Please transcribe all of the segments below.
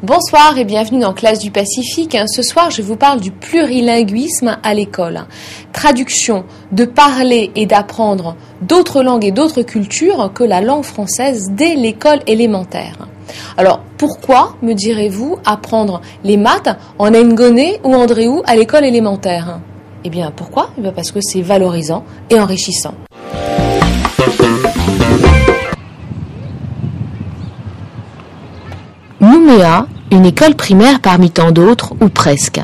Bonsoir et bienvenue dans Classe du Pacifique. Ce soir, je vous parle du plurilinguisme à l'école. Traduction de parler et d'apprendre d'autres langues et d'autres cultures que la langue française dès l'école élémentaire. Alors, pourquoi, me direz-vous, apprendre les maths en Ngoné ou Andréou à l'école élémentaire? Eh bien, pourquoi? Eh bien, parce que c'est valorisant et enrichissant. Nouméa, une école primaire parmi tant d'autres, ou presque.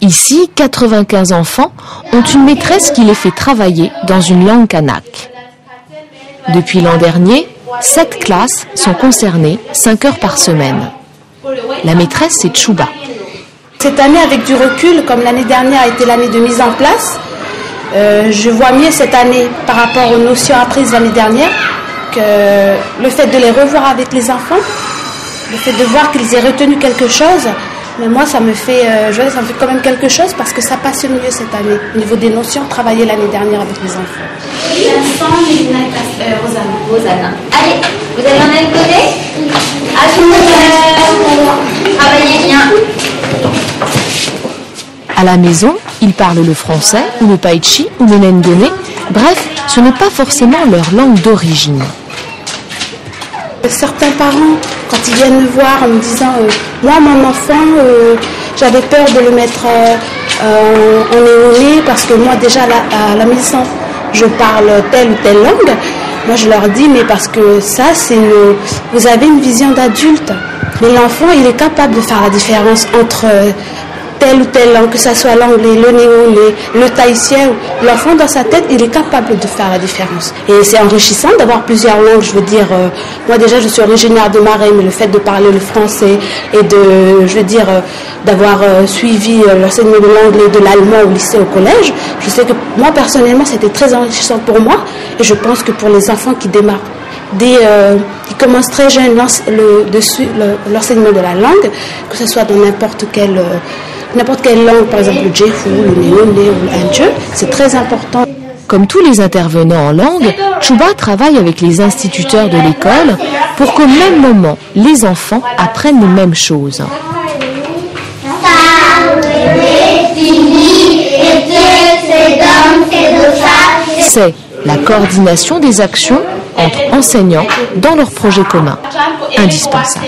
Ici, 95 enfants ont une maîtresse qui les fait travailler dans une langue kanak. Depuis l'an dernier, 7 classes sont concernées, 5 heures par semaine. La maîtresse, c'est Chouba. Cette année, avec du recul, comme l'année dernière a été l'année de mise en place, je vois mieux cette année par rapport aux notions apprises l'année dernière que le fait de les revoir avec les enfants, le fait de voir qu'ils aient retenu quelque chose, mais moi ça me fait quand même quelque chose parce que ça passe mieux cette année au niveau des notions travaillées l'année dernière avec les enfants. Rosanna. Allez, vous allez en être côté? À tout le monde, travaillez bien. À la maison, ils parlent le français, ou le païchi, ou le nengoné. Bref, ce n'est pas forcément leur langue d'origine. Certains parents, quand ils viennent me voir en me disant moi, mon enfant, j'avais peur de le mettre en néoné parce que moi, déjà, à la maison, je parle telle ou telle langue. Moi, je leur dis, mais parce que ça, vous avez une vision d'adulte. Mais l'enfant, il est capable de faire la différence entre telle ou telle langue, que ce soit l'anglais, le néolais, le tahitien. L'enfant, dans sa tête, il est capable de faire la différence. Et c'est enrichissant d'avoir plusieurs langues. Je veux dire, moi déjà, je suis originaire de Marais, mais le fait de parler le français et d'avoir suivi l'enseignement de l'anglais et de l'allemand au lycée, au collège, je sais que moi, personnellement, c'était très enrichissant pour moi. Et je pense que pour les enfants qui démarrent, qui commencent très jeunes l'enseignement de la langue, que ce soit dans n'importe quelle langue, par exemple le djefou, le néoné ou l'anjou, c'est très important. Comme tous les intervenants en langue, Chouba travaille avec les instituteurs de l'école pour qu'au même moment, les enfants apprennent les mêmes choses. C'est la coordination des actions entre enseignants dans leur projet commun, indispensable.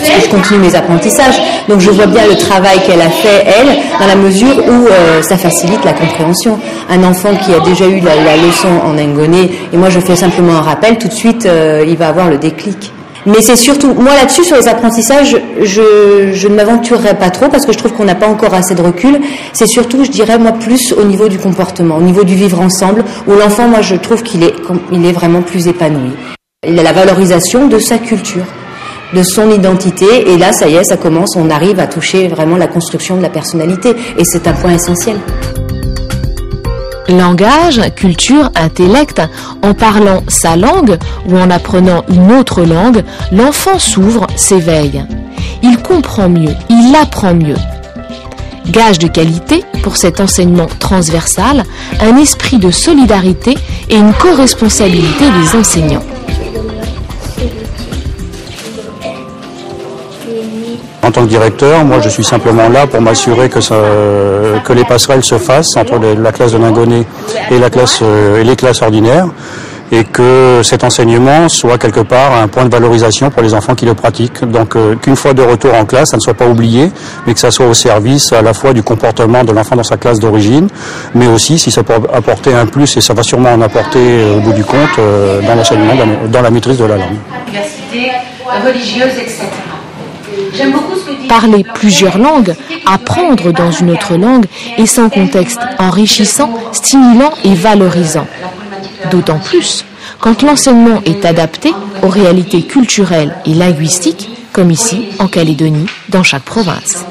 Je continue mes apprentissages, donc je vois bien le travail qu'elle a fait, elle, dans la mesure où ça facilite la compréhension. Un enfant qui a déjà eu la leçon en ngoné, et moi je fais simplement un rappel, tout de suite il va avoir le déclic. Mais c'est surtout, moi là-dessus, sur les apprentissages, je ne m'aventurerai pas trop parce que je trouve qu'on n'a pas encore assez de recul. C'est surtout, je dirais, moi, plus au niveau du comportement, au niveau du vivre ensemble, où l'enfant, moi, je trouve qu'il est vraiment plus épanoui. Il a la valorisation de sa culture, de son identité, et là, ça y est, ça commence, on arrive à toucher vraiment la construction de la personnalité, et c'est un point essentiel. Langage, culture, intellect, en parlant sa langue ou en apprenant une autre langue, l'enfant s'ouvre, s'éveille. Il comprend mieux, il apprend mieux. Gage de qualité pour cet enseignement transversal, un esprit de solidarité et une co-responsabilité des enseignants. En tant que directeur, moi je suis simplement là pour m'assurer que les passerelles se fassent entre la classe de Ngoné et les classes ordinaires et que cet enseignement soit quelque part un point de valorisation pour les enfants qui le pratiquent. Donc qu'une fois de retour en classe, ça ne soit pas oublié, mais que ça soit au service à la fois du comportement de l'enfant dans sa classe d'origine, mais aussi si ça peut apporter un plus, et ça va sûrement en apporter au bout du compte dans l'enseignement, dans la maîtrise de la langue. Diversité religieuse, etc. J'aime beaucoup ce que dit... Parler plusieurs langues, apprendre dans une autre langue est sans contexte enrichissant, stimulant et valorisant. D'autant plus quand l'enseignement est adapté aux réalités culturelles et linguistiques, comme ici en Calédonie, dans chaque province.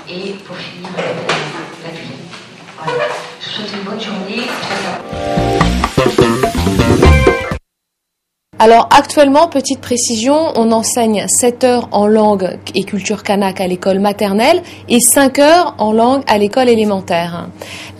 Et pour finir, la Guyane. Voilà. Je vous souhaite une bonne journée. Alors actuellement, petite précision, on enseigne 7 heures en langue et culture kanak à l'école maternelle et 5 heures en langue à l'école élémentaire.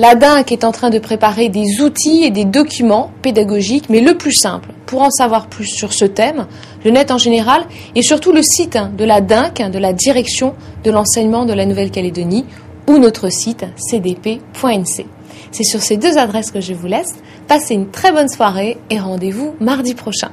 La DINC est en train de préparer des outils et des documents pédagogiques, mais le plus simple, pour en savoir plus sur ce thème, le net en général, et surtout le site de la DINC, de la Direction de l'enseignement de la Nouvelle-Calédonie, ou notre site cdp.nc. C'est sur ces 2 adresses que je vous laisse. Passez une très bonne soirée et rendez-vous mardi prochain.